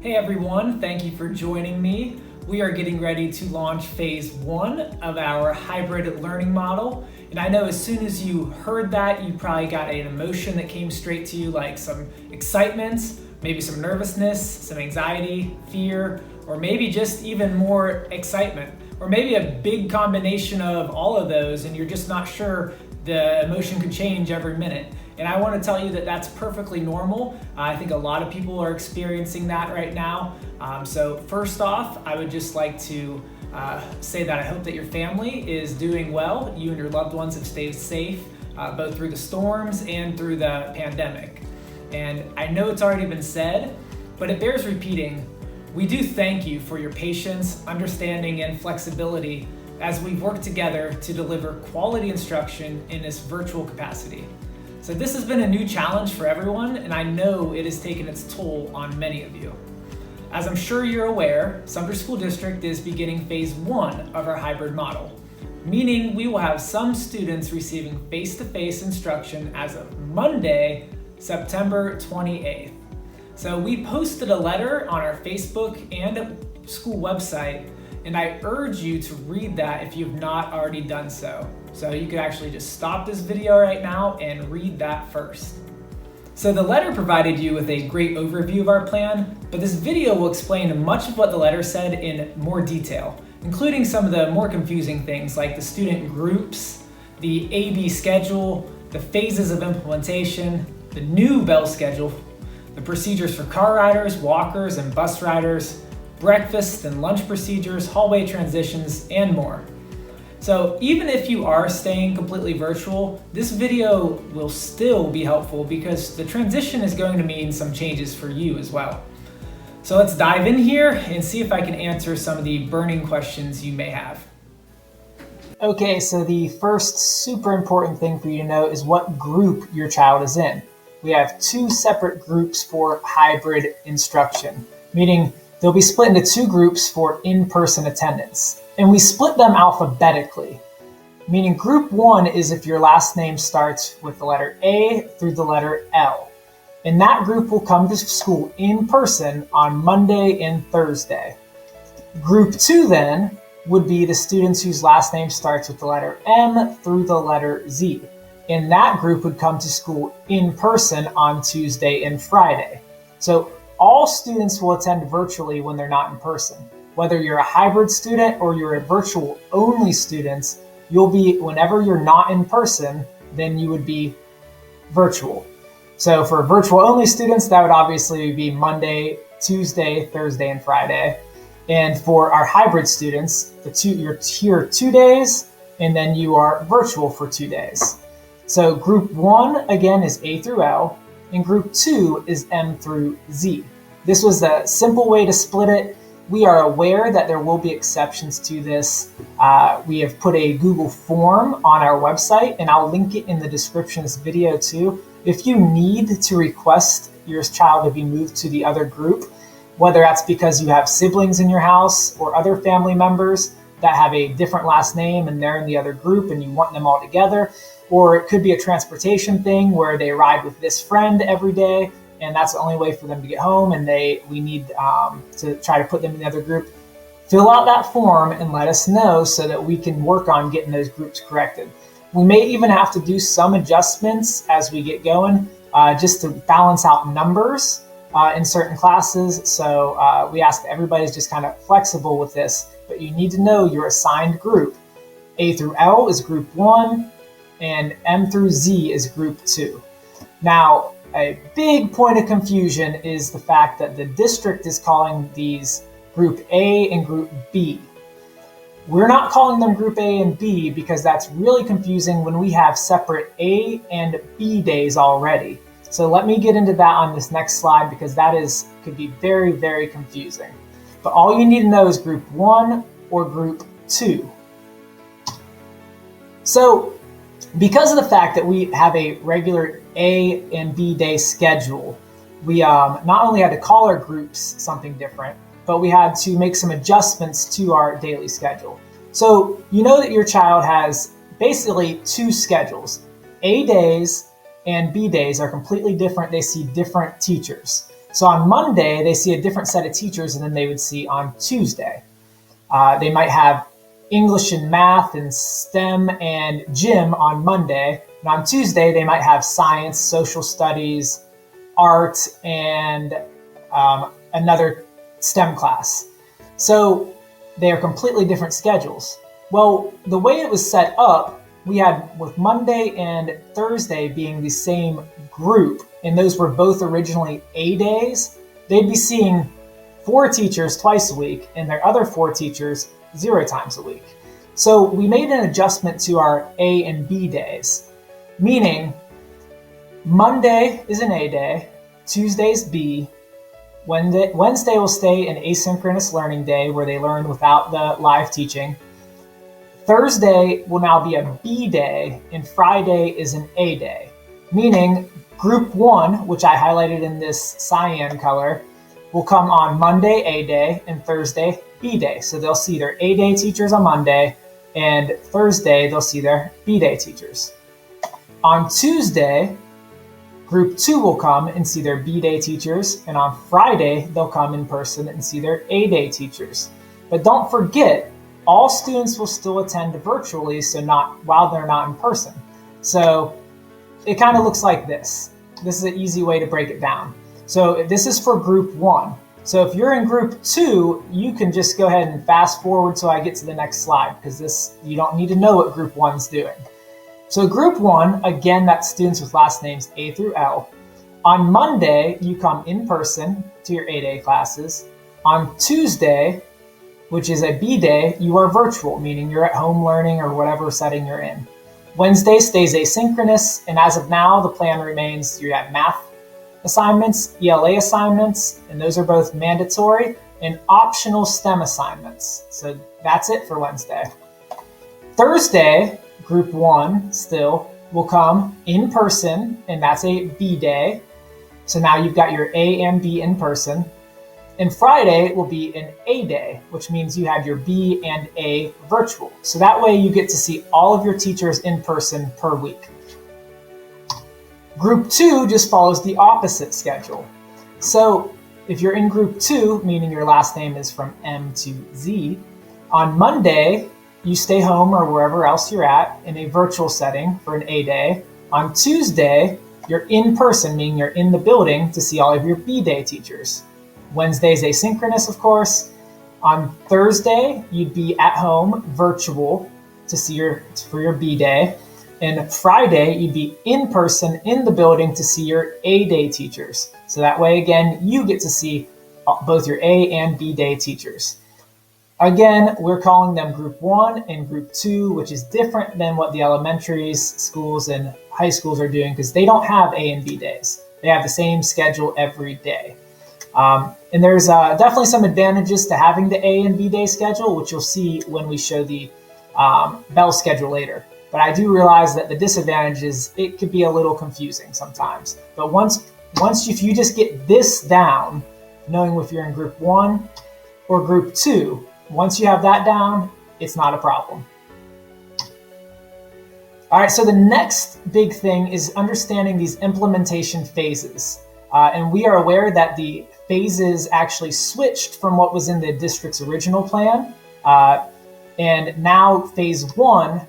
Hey everyone, thank you for joining me. We are getting ready to launch phase 1 of our hybrid learning model. And I know as soon as you heard that, you probably got an emotion that came straight to you, like some excitement, maybe some nervousness, some anxiety, fear, or maybe just even more excitement, or maybe a big combination of all of those, and you're just not sure. The emotion could change every minute. And I want to tell you that that's perfectly normal. I think a lot of people are experiencing that right now. So first off, I would just like to say that I hope that your family is doing well. You and your loved ones have stayed safe, both through the storms and through the pandemic. And I know it's already been said, but it bears repeating. We do thank you for your patience, understanding, and flexibility as we've worked together to deliver quality instruction in this virtual capacity. So this has been a new challenge for everyone, and I know it has taken its toll on many of you. As I'm sure you're aware, Sumter School District is beginning phase 1 of our hybrid model, meaning we will have some students receiving face-to-face instruction as of Monday, September 28th. So we posted a letter on our Facebook and school website, and I urge you to read that if you've not already done so. So you could actually just stop this video right now and read that first. So the letter provided you with a great overview of our plan, but this video will explain much of what the letter said in more detail, including some of the more confusing things like the student groups, the AB schedule, the phases of implementation, the new bell schedule, the procedures for car riders, walkers, and bus riders, breakfast and lunch procedures, hallway transitions, and more. So even if you are staying completely virtual, this video will still be helpful because the transition is going to mean some changes for you as well. So let's dive in here and see if I can answer some of the burning questions you may have. Okay, so the first super important thing for you to know is what group your child is in. We have 2 separate groups for hybrid instruction, meaning they'll be split into 2 groups for in-person attendance. And we split them alphabetically, meaning group 1 is if your last name starts with the letter A through the letter L. And that group will come to school in person on Monday and Thursday. Group 2 then would be the students whose last name starts with the letter M through the letter Z. And that group would come to school in person on Tuesday and Friday. So all students will attend virtually when they're not in person. Whether you're a hybrid student or you're a virtual only student, you'll be, whenever you're not in person, then you would be virtual. So for virtual only students, that would obviously be Monday, Tuesday, Thursday, and Friday. And for our hybrid students, you're here 2 days, and then you are virtual for 2 days. So group 1, again, is A through L, and group 2 is M through Z. This was a simple way to split it. We are aware that there will be exceptions to this. We have put a Google form on our website, and I'll link it in the description of this video too. If you need to request your child to be moved to the other group, whether that's because you have siblings in your house or other family members that have a different last name and they're in the other group and you want them all together, or it could be a transportation thing where they ride with this friend every day, and that's the only way for them to get home, and we need to try to put them in the other group. Fill out that form and let us know so that we can work on getting those groups corrected. We may even have to do some adjustments as we get going, just to balance out numbers in certain classes. So we ask that everybody's just kind of flexible with this, but you need to know your assigned group. A through L is group 1, and M through Z is group 2. Now, a big point of confusion is the fact that the district is calling these group A and group B. We're not calling them group A and B because that's really confusing when we have separate A and B days already. So let me get into that on this next slide because that could be very, very confusing. But all you need to know is group 1 or group 2. So because of the fact that we have a regular A and B day schedule, we not only had to call our groups something different, but we had to make some adjustments to our daily schedule. So you know that your child has basically 2 schedules. A days and B days are completely different. They see different teachers. So on Monday, they see a different set of teachers than they would see on Tuesday. They might have English and math and STEM and gym on Monday. And on Tuesday, they might have science, social studies, art, and another STEM class. So they are completely different schedules. Well, the way it was set up, we had with Monday and Thursday being the same group, and those were both originally A days. They'd be seeing 4 teachers twice a week and their other 4 teachers 0 times a week. So we made an adjustment to our A and B days, meaning Monday is an A day, Tuesday's B, Wednesday will stay an asynchronous learning day where they learn without the live teaching. Thursday will now be a B day, and Friday is an A day, meaning group 1, which I highlighted in this cyan color, will come on Monday A day and Thursday B day. So they'll see their A day teachers on Monday, and Thursday they'll see their B day teachers. On Tuesday, group 2 will come and see their B day teachers, and on Friday they'll come in person and see their A day teachers. But don't forget, all students will still attend virtually, so while they're not in person. So it kind of looks like this. This is an easy way to break it down. So this is for group 1. So if you're in group 2, you can just go ahead and fast forward till I get to the next slide, because you don't need to know what group 1's doing. So group 1, again, that's students with last names A through L. On Monday, you come in person to your A day classes. On Tuesday, which is a B day, you are virtual, meaning you're at home learning or whatever setting you're in. Wednesday stays asynchronous, and as of now, the plan remains you have math assignments, ELA assignments, and those are both mandatory, and optional STEM assignments. So that's it for Wednesday. Thursday, group 1 still will come in person, and that's a B day. So now you've got your A and B in person. And Friday will be an A day, which means you have your B and A virtual. So that way you get to see all of your teachers in person per week. Group 2 just follows the opposite schedule. So if you're in group 2, meaning your last name is from M to Z, on Monday, you stay home or wherever else you're at in a virtual setting for an A day. On Tuesday, you're in person, meaning you're in the building to see all of your B day teachers. Wednesday's asynchronous, of course. On Thursday, you'd be at home virtual to see for your B day. And Friday, you'd be in person in the building to see your A day teachers. So that way, again, you get to see both your A and B day teachers. Again, we're calling them group 1 and group 2, which is different than what the elementaries, schools, and high schools are doing, because they don't have A and B days. They have the same schedule every day. And there's definitely some advantages to having the A and B day schedule, which you'll see when we show the Bell schedule later. But I do realize that the disadvantages, it could be a little confusing sometimes. But if you just get this down, knowing if you're in group 1 or group 2, once you have that down, it's not a problem. All right, so the next big thing is understanding these implementation phases. And we are aware that the phases actually switched from what was in the district's original plan. And now phase 1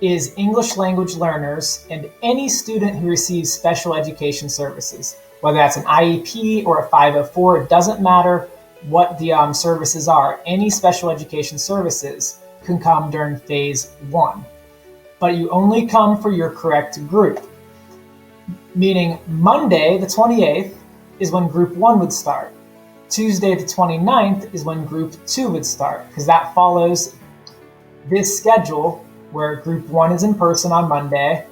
is English language learners and any student who receives special education services. Whether that's an IEP or a 504, it doesn't matter what the services are. Any special education services can come during phase 1. But you only come for your correct group. Meaning Monday, the 28th, is when group 1 would start. Tuesday, the 29th, is when group 2 would start, because that follows this schedule where group 1 is in person on Monday.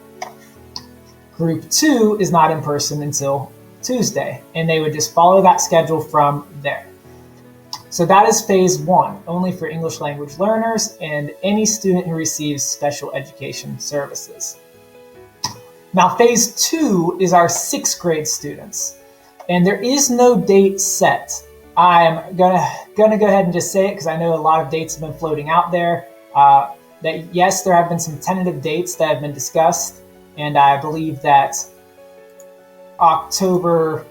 Group 2 is not in person until Tuesday, and they would just follow that schedule from there. So that is phase 1, only for English language learners and any student who receives special education services. Now, phase 2 is our 6th grade students, and there is no date set. I'm gonna go ahead and just say it because I know a lot of dates have been floating out there. That yes, there have been some tentative dates that have been discussed, and I believe that October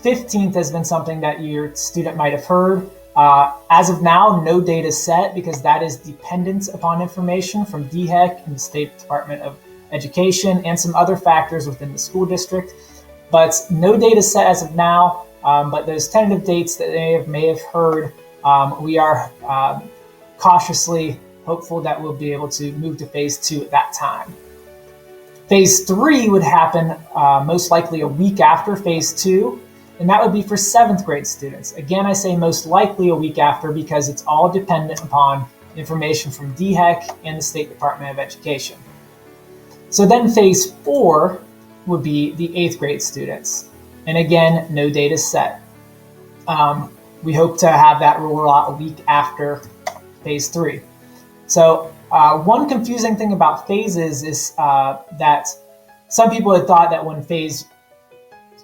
15th has been something that your student might have heard. As of now, no data set because that is dependent upon information from DHEC and the State Department of Education and some other factors within the school district. But no data set as of now, but those tentative dates that they may have heard, we are cautiously hopeful that we'll be able to move to phase 2 at that time. Phase 3 would happen most likely a week after phase 2, and that would be for 7th grade students. Again, I say most likely a week after because it's all dependent upon information from DHEC and the State Department of Education. So then phase 4 would be the 8th grade students. And again, no data set. We hope to have that roll out a week after phase 3. So one confusing thing about phases is that some people had thought that when phase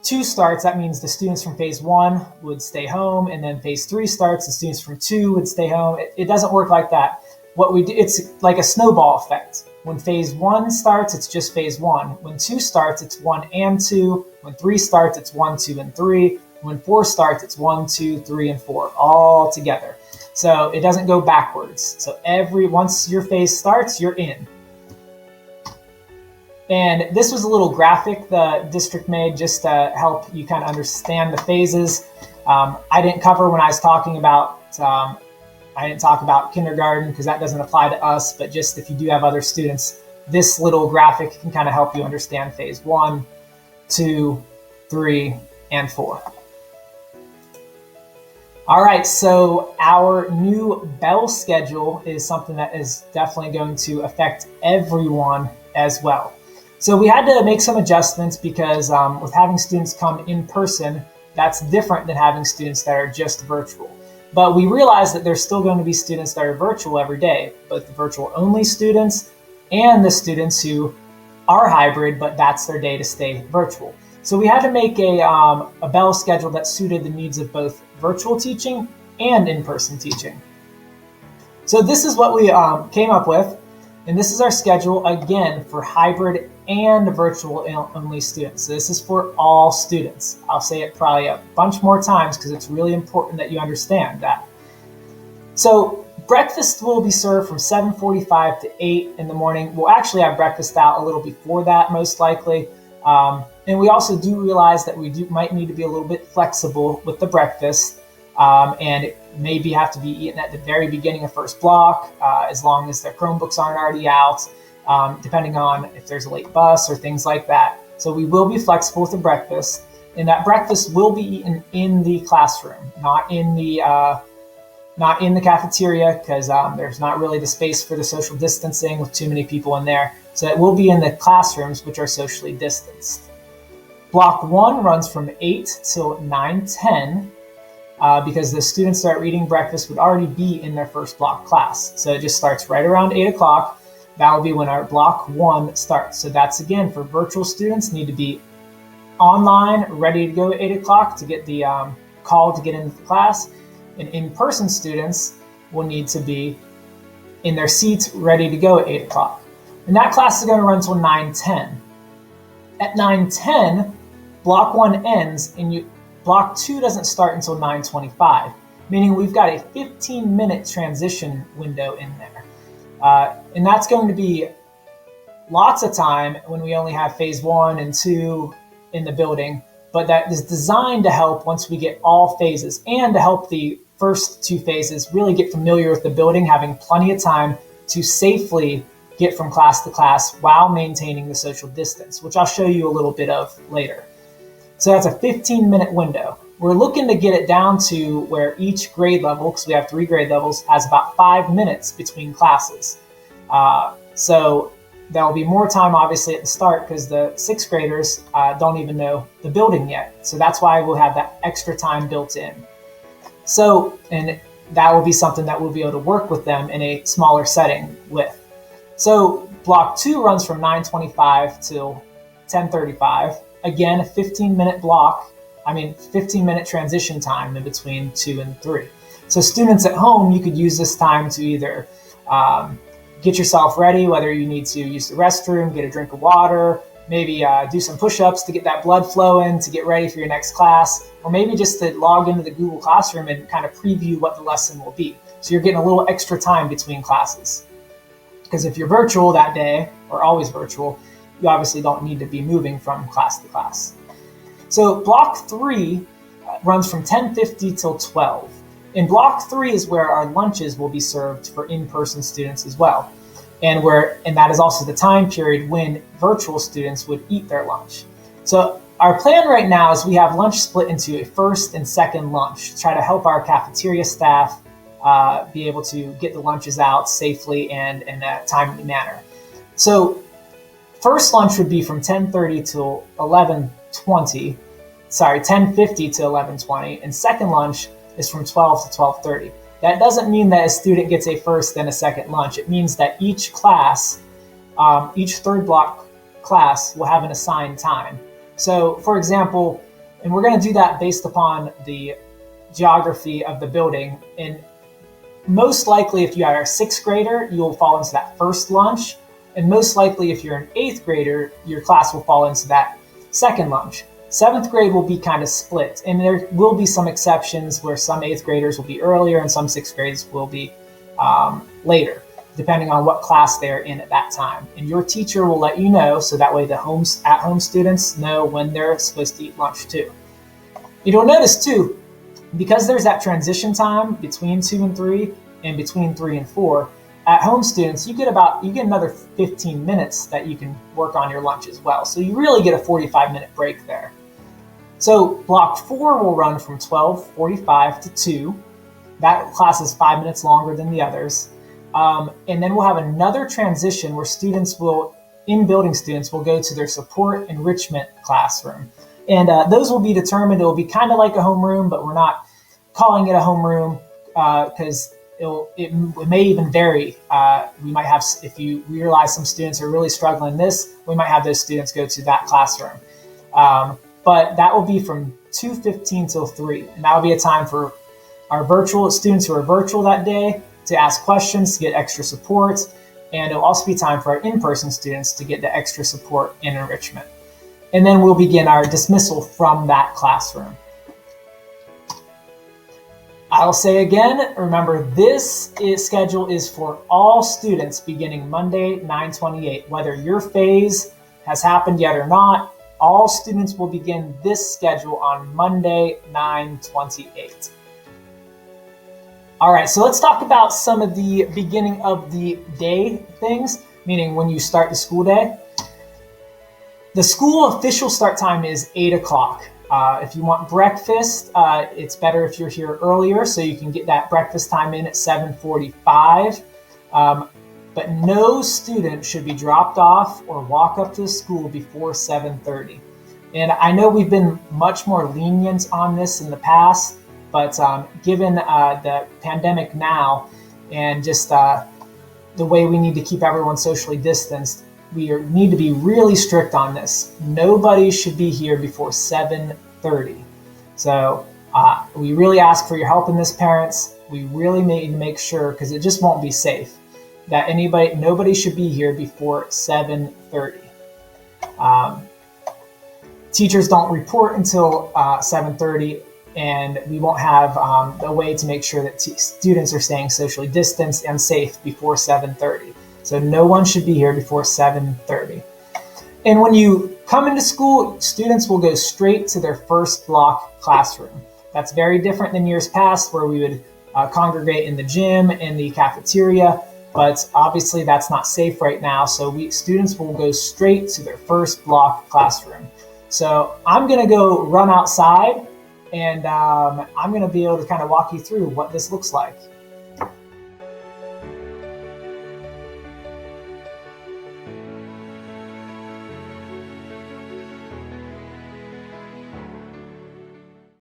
2 starts, that means the students from phase 1 would stay home, and then phase 3 starts, the students from 2 would stay home. It doesn't work like that. What we do, it's like a snowball effect. When phase 1 starts, it's just phase 1. When 2 starts, it's 1 and 2. When 3 starts, it's 1, 2, and 3. When 4 starts, it's 1, 2, 3, and 4, all together. So it doesn't go backwards. So once your phase starts, you're in. And this was a little graphic the district made just to help you kind of understand the phases. I didn't cover when I was talking about, I didn't talk about kindergarten because that doesn't apply to us, but just if you do have other students, this little graphic can kind of help you understand phase 1, 2, 3, and 4. All right, so our new bell schedule is something that is definitely going to affect everyone as well. So we had to make some adjustments because with having students come in person, that's different than having students that are just virtual. But we realized that there's still going to be students that are virtual every day, both the virtual only students and the students who are hybrid, but that's their day to stay virtual. So we had to make a bell schedule that suited the needs of both virtual teaching and in-person teaching. So this is what we came up with, and this is our schedule again for hybrid and virtual only students. So this is for all students. I'll say it probably a bunch more times because it's really important that you understand that. So breakfast will be served from 7:45 to 8 in the morning. We'll actually have breakfast out a little before that, most likely. And we also do realize that we might need to be a little bit flexible with the breakfast, and it maybe have to be eaten at the very beginning of first block, as long as their Chromebooks aren't already out, depending on if there's a late bus or things like that. So we will be flexible with the breakfast, and that breakfast will be eaten in the classroom, not in the cafeteria, because there's not really the space for the social distancing with too many people in there. So it will be in the classrooms, which are socially distanced. Block 1 runs from 8 till 9:10, because the students that are eating breakfast would already be in their first block class. So it just starts right around 8 o'clock. That will be when our block 1 starts. So that's, again, for virtual students, need to be online, ready to go at 8 o'clock to get the call to get into the class. And in-person students will need to be in their seats, ready to go at 8 o'clock. And that class is going to run until 9:10. At 9:10, block 1 ends, and block 2 doesn't start until 9:25, meaning we've got a 15-minute transition window in there. And that's going to be lots of time when we only have phase 1 and 2 in the building, but that is designed to help once we get all phases and to help the first 2 phases really get familiar with the building, having plenty of time to safely get from class to class while maintaining the social distance, which I'll show you a little bit of later. So that's a 15-minute window. We're looking to get it down to where each grade level, because we have 3 grade levels, has about 5 minutes between classes. So there will be more time, obviously, at the start because the 6th graders don't even know the building yet. So that's why we'll have that extra time built in. So, and that will be something that we'll be able to work with them in a smaller setting with. So block 2 runs from 9:25 till 10:35. Again, a 15-minute transition time in between 2 and 3. So students at home, you could use this time to either get yourself ready, whether you need to use the restroom, get a drink of water, maybe do some push-ups to get that blood flowing, to get ready for your next class, or maybe just to log into the Google Classroom and kind of preview what the lesson will be. So you're getting a little extra time between classes. Because if you're virtual that day, or always virtual, you obviously don't need to be moving from class to class. So block 3 runs from 10:50 till 12. In block 3 is where our lunches will be served for in-person students as well. And that is also the time period when virtual students would eat their lunch. So our plan right now is we have lunch split into a first and second lunch to try to help our cafeteria staff be able to get the lunches out safely and in a timely manner. So first lunch would be from 10:30 till 11:20. 10:50 to 11:20, and second lunch is from 12 to 12:30. That doesn't mean that a student gets a first and a second lunch. It means that each class, each third block class will have an assigned time. So for example, and we're going to do that based upon the geography of the building, and most likely if you are a 6th grader, you'll fall into that first lunch, and most likely if you're an 8th grader, your class will fall into that second lunch. 7th grade will be kind of split, and there will be some exceptions where some 8th graders will be earlier and some 6th graders will be later, depending on what class they're in at that time. And your teacher will let you know, so that way the at-home students know when they're supposed to eat lunch too. You'll notice too, because there's that transition time between 2 and 3 and between 3 and 4, at-home students, you get another 15 minutes that you can work on your lunch as well. So you really get a 45-minute break there. So block 4 will run from 12:45 to 2. That class is 5 minutes longer than the others. And then we'll have another transition where in-building students will go to their support enrichment classroom. And those will be determined. It will be kind of like a homeroom, but we're not calling it a homeroom because it may even vary. We might have, if you realize some students are really struggling in this, we might have those students go to that classroom. But that will be from 2:15 till 3. And that will be a time for our virtual students who are virtual that day to ask questions, to get extra support. And it'll also be time for our in-person students to get the extra support and enrichment. And then we'll begin our dismissal from that classroom. I'll say again, remember this schedule is for all students beginning Monday, 9/28. Whether your phase has happened yet or not, all students will begin this schedule on Monday, 9/28. All right, so let's talk about some of the beginning of the day things, meaning when you start the school day. The school official start time is 8 o'clock. If you want breakfast, it's better if you're here earlier so you can get that breakfast time in at 7:45. But no student should be dropped off or walk up to the school before 7:30. And I know we've been much more lenient on this in the past, but given the pandemic now and just the way we need to keep everyone socially distanced, we need to be really strict on this. Nobody should be here before 7:30. So we really ask for your help in this, parents. We really need to make sure, because it just won't be safe, that nobody should be here before 7:30. Teachers don't report until 7:30, and we won't have a way to make sure that students are staying socially distanced and safe before 7:30. So no one should be here before 7:30. And when you come into school, students will go straight to their first block classroom. That's very different than years past where we would congregate in the gym and the cafeteria, but obviously that's not safe right now. So students will go straight to their first block classroom. So I'm gonna go run outside and I'm gonna be able to kind of walk you through what this looks like.